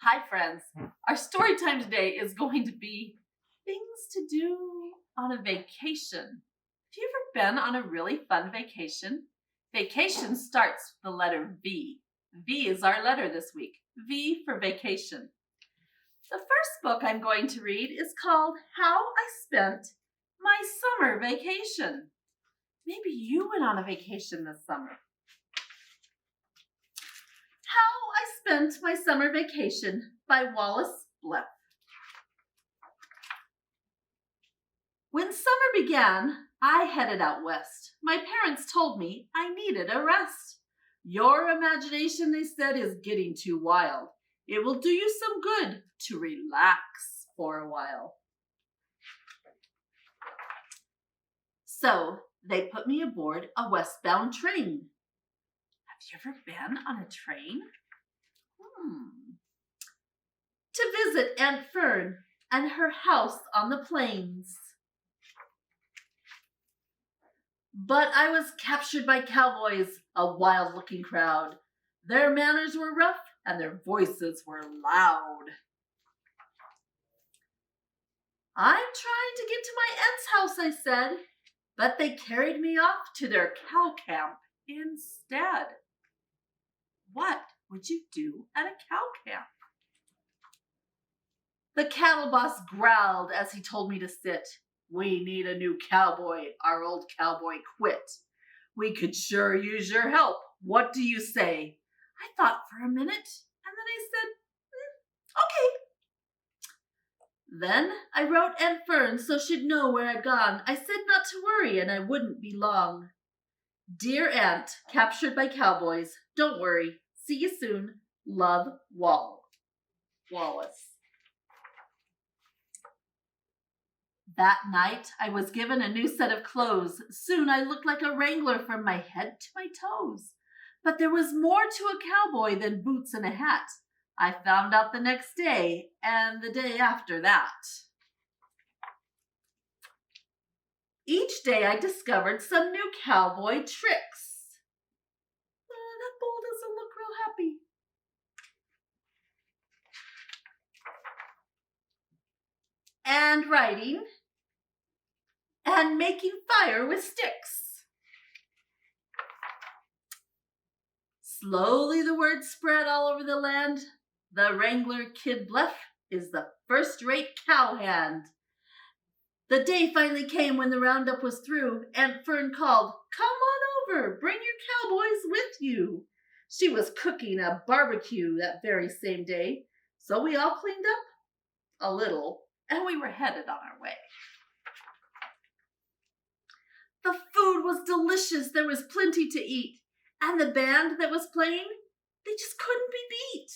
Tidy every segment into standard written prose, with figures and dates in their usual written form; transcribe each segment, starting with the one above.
Hi, friends. Our story time today is going to be things to do on a vacation. Have you ever been on a really fun vacation? Vacation starts with the letter V. V is our letter this week. V for vacation. The first book I'm going to read is called How I Spent My Summer Vacation. Maybe you went on a vacation this summer. How I Spent My Summer Vacation by Wallace Bleff. When summer began, I headed out west. My parents told me I needed a rest. Your imagination, they said, is getting too wild. It will do you some good to relax for a while. So they put me aboard a westbound train. Have you ever been on a train? To visit Aunt Fern and her house on the plains. But I was captured by cowboys, a wild-looking crowd. Their manners were rough and their voices were loud. I'm trying to get to my aunt's house, I said, but they carried me off to their cow camp instead. What would you do at a cow camp? The cattle boss growled as he told me to sit. We need a new cowboy. Our old cowboy quit. We could sure use your help. What do you say? I thought for a minute, and then I said, okay. Then I wrote Aunt Fern so she'd know where I'd gone. I said not to worry and I wouldn't be long. Dear Aunt, captured by cowboys, don't worry. See you soon. Love, Wallace. That night, I was given a new set of clothes. Soon I looked like a wrangler from my head to my toes. But there was more to a cowboy than boots and a hat. I found out the next day and the day after that. Each day I discovered some new cowboy tricks. That bull doesn't look real happy. And riding. And making fire with sticks. Slowly the word spread all over the land. The Wrangler Kid Bleff is the first-rate cowhand. The day finally came when the roundup was through. Aunt Fern called, come on over, bring your cowboys with you. She was cooking a barbecue that very same day. So we all cleaned up a little and we were headed on our way. The food was delicious. There was plenty to eat. And the band that was playing, they just couldn't be beat.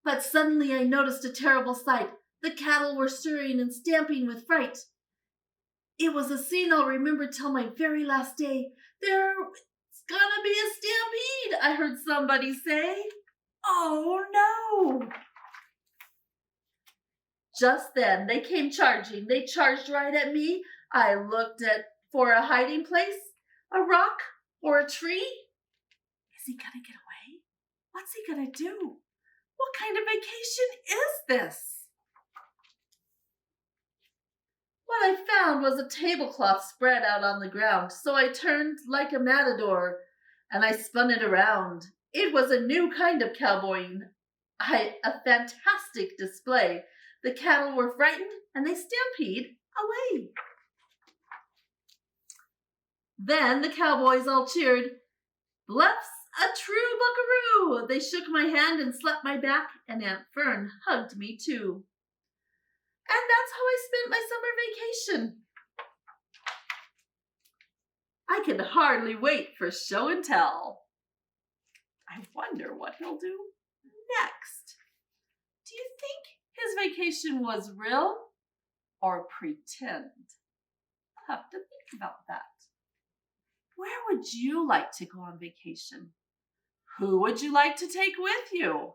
But suddenly I noticed a terrible sight. The cattle were stirring and stamping with fright. It was a scene I'll remember till my very last day. There's gonna be a stampede, I heard somebody say. Oh no! Just then they came charging. They charged right at me. I looked for a hiding place, a rock, or a tree. Is he gonna get away? What's he gonna do? What kind of vacation is this? What I found was a tablecloth spread out on the ground, so I turned like a matador and I spun it around. It was a new kind of cowboying, a fantastic display. The cattle were frightened and they stampeded away. Then the cowboys all cheered, Bleff's a true buckaroo. They shook my hand and slapped my back, and Aunt Fern hugged me too. And that's how I spent my summer vacation. I can hardly wait for show and tell. I wonder what he'll do next. Do you think his vacation was real or pretend? I'll have to think about that. Where would you like to go on vacation? Who would you like to take with you?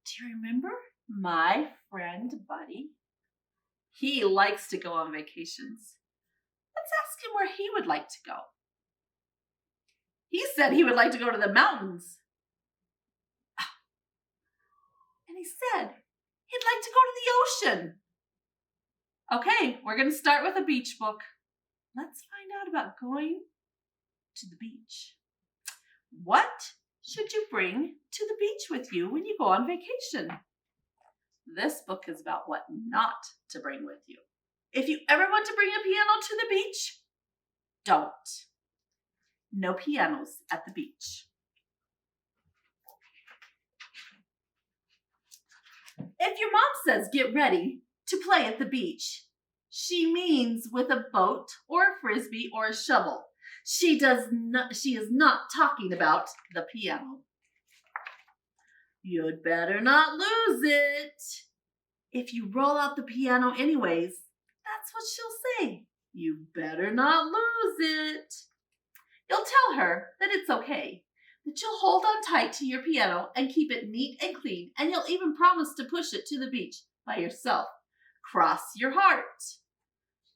Do you remember my friend Buddy? He likes to go on vacations. Let's ask him where he would like to go. He said he would like to go to the mountains. he said he'd like to go to the ocean. Okay, we're going to start with a beach book. Let's find out about going to the beach. What should you bring to the beach with you when you go on vacation? This book is about what not to bring with you. If you ever want to bring a piano to the beach, don't. No pianos at the beach. If your mom says get ready to play at the beach, she means with a boat or a frisbee or a shovel. She is not talking about the piano. You'd better not lose it. If you roll out the piano anyways, that's what she'll say. You better not lose it. You'll tell her that it's okay, that you'll hold on tight to your piano and keep it neat and clean, and you'll even promise to push it to the beach by yourself. Cross your heart.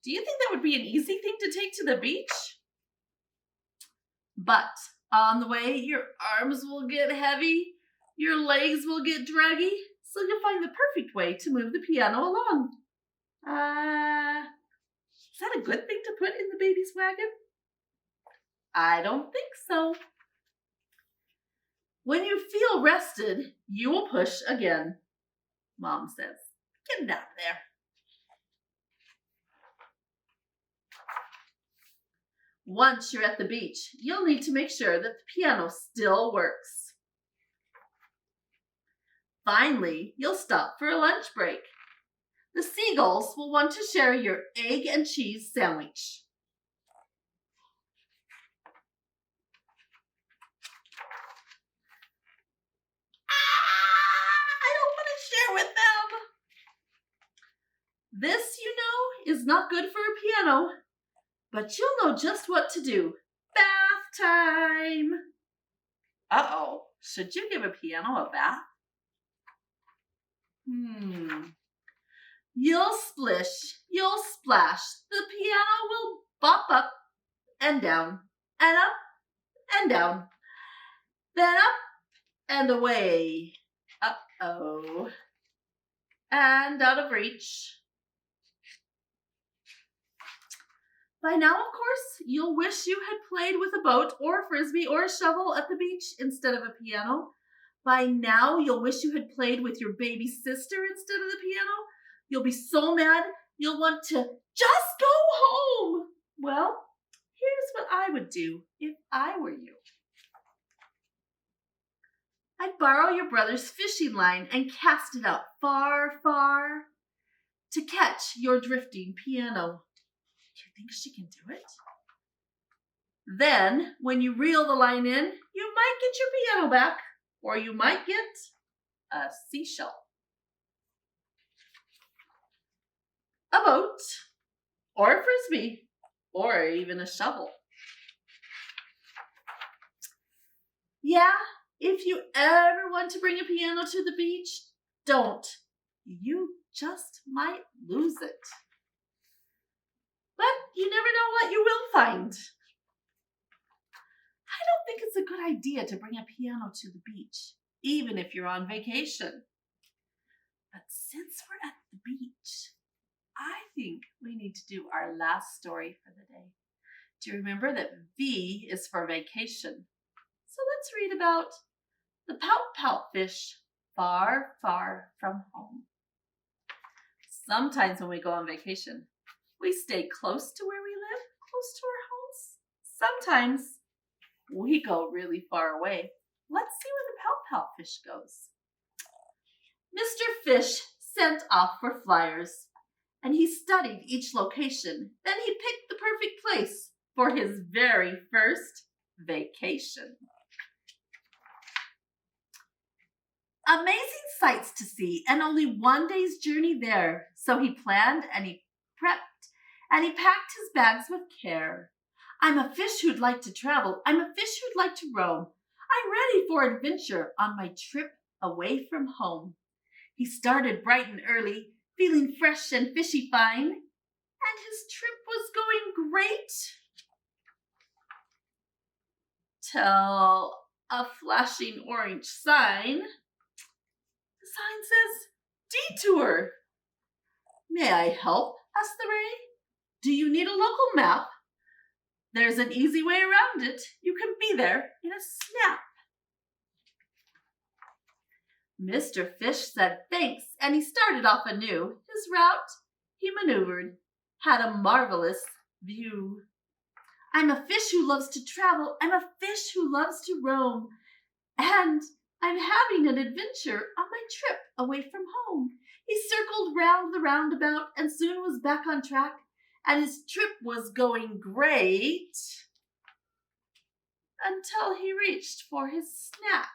Do you think that would be an easy thing to take to the beach? But on the way, your arms will get heavy, your legs will get draggy, so you'll find the perfect way to move the piano along. Is that a good thing to put in the baby's wagon? I don't think so. When you feel rested, you will push again, Mom says. Get it out of there. Once you're at the beach, you'll need to make sure that the piano still works. Finally, you'll stop for a lunch break. The seagulls will want to share your egg and cheese sandwich. I don't want to share with them. This, you know, is not good for a piano, but you'll know just what to do. Bath time. Uh-oh, should you give a piano a bath? You'll splish, you'll splash. The piano will bop up and down, and up and down, then up and away. Uh-oh. And out of reach. By now, of course, you'll wish you had played with a boat or a frisbee or a shovel at the beach instead of a piano. By now, you'll wish you had played with your baby sister instead of the piano. You'll be so mad, you'll want to just go home. Well, here's what I would do if I were you. I'd borrow your brother's fishing line and cast it out far, far to catch your drifting piano. Do you think she can do it? Then, when you reel the line in, you might get your piano back, or you might get a seashell, a boat, or a frisbee, or even a shovel. Yeah, if you ever want to bring a piano to the beach, don't. You just might lose it. But you never know what you will find. I don't think it's a good idea to bring a piano to the beach, even if you're on vacation. But since we're at the beach, I think we need to do our last story for the day. Do you remember that V is for vacation? So let's read about the pout-pout fish far, far from home. Sometimes when we go on vacation, we stay close to where we live, close to our homes. Sometimes we go really far away. Let's see where the pout-pout fish goes. Mr. Fish sent off for flyers, and he studied each location. Then he picked the perfect place for his very first vacation. Amazing sights to see, and only one day's journey there. So he planned and he prepped, and he packed his bags with care. I'm a fish who'd like to travel. I'm a fish who'd like to roam. I'm ready for adventure on my trip away from home. He started bright and early, feeling fresh and fishy fine, and his trip was going great till a flashing orange sign sign says detour. May I help? Asked the ray. Do you need a local map? There's an easy way around it. You can be there in a snap. Mr. Fish said thanks, and he started off anew. His route he maneuvered, had a marvelous view. I'm a fish who loves to travel. I'm a fish who loves to roam. And I'm having an adventure on my trip away from home. He circled round the roundabout and soon was back on track, and his trip was going great until he reached for his snack.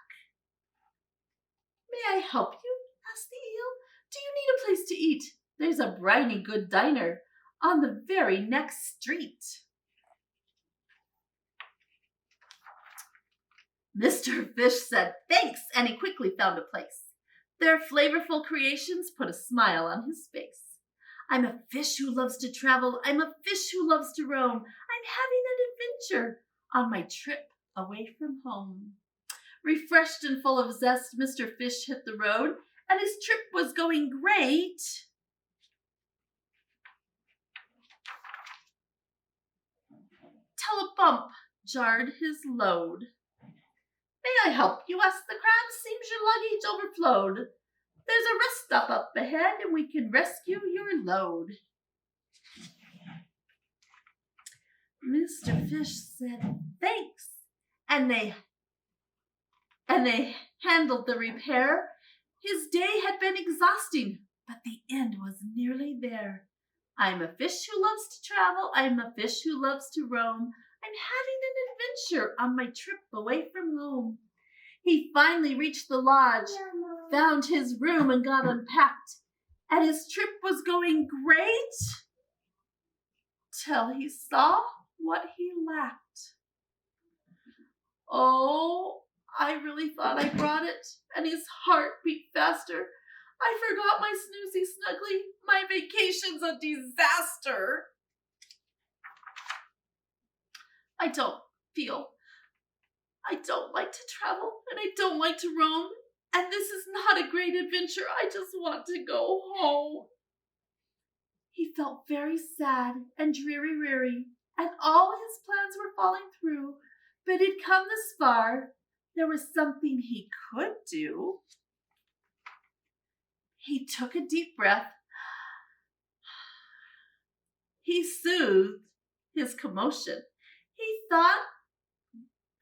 May I help you? Asked the eel. Do you need a place to eat? There's a briny good diner on the very next street. Mr. Fish said thanks, and he quickly found a place. Their flavorful creations put a smile on his face. I'm a fish who loves to travel. I'm a fish who loves to roam. I'm having an adventure on my trip away from home. Refreshed and full of zest, Mr. Fish hit the road, and his trip was going great. Till a bump jarred his load. May I help you? Asked the crab. Seems your luggage overflowed. There's a rest stop up ahead, and we can rescue your load. Mr. Fish said thanks, and they handled the repair. His day had been exhausting, but the end was nearly there. I'm a fish who loves to travel. I'm a fish who loves to roam. I'm having an adventure on my trip away from home. He finally reached the lodge, found his room and got unpacked, and his trip was going great till he saw what he lacked. Oh, I really thought I brought it, and his heart beat faster. I forgot my snoozy snuggly. My vacation's a disaster. I don't like to travel, and I don't like to roam, and this is not a great adventure. I just want to go home. He felt very sad and dreary, and all his plans were falling through, but he'd come this far. There was something he could do. He took a deep breath. He soothed his commotion.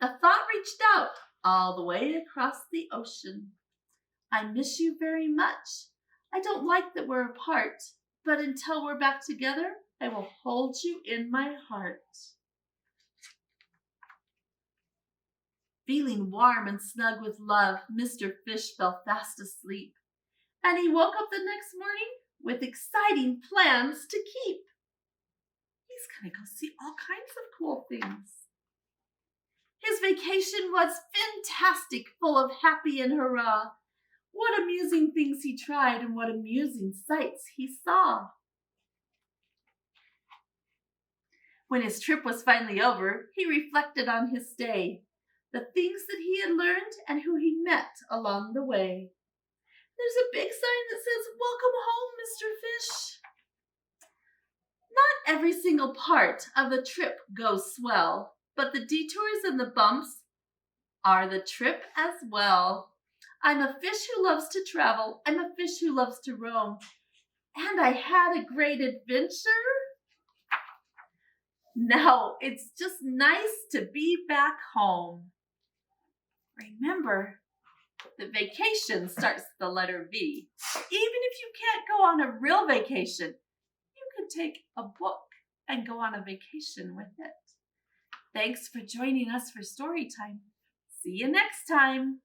A thought reached out all the way across the ocean. I miss you very much. I don't like that we're apart, but until we're back together, I will hold you in my heart. Feeling warm and snug with love, Mr. Fish fell fast asleep, and he woke up the next morning with exciting plans to keep. He's going to go see all kinds of cool things. His vacation was fantastic, full of happy and hurrah. What amusing things he tried and what amusing sights he saw. When his trip was finally over, he reflected on his stay, the things that he had learned and who he met along the way. There's a big sign that says, "Welcome home, Mr. Fish." Not every single part of the trip goes swell, but the detours and the bumps are the trip as well. I'm a fish who loves to travel. I'm a fish who loves to roam. And I had a great adventure. Now it's just nice to be back home. Remember, the vacation starts with the letter V. Even if you can't go on a real vacation, you can take a book and go on a vacation with it. Thanks for joining us for story time. See you next time.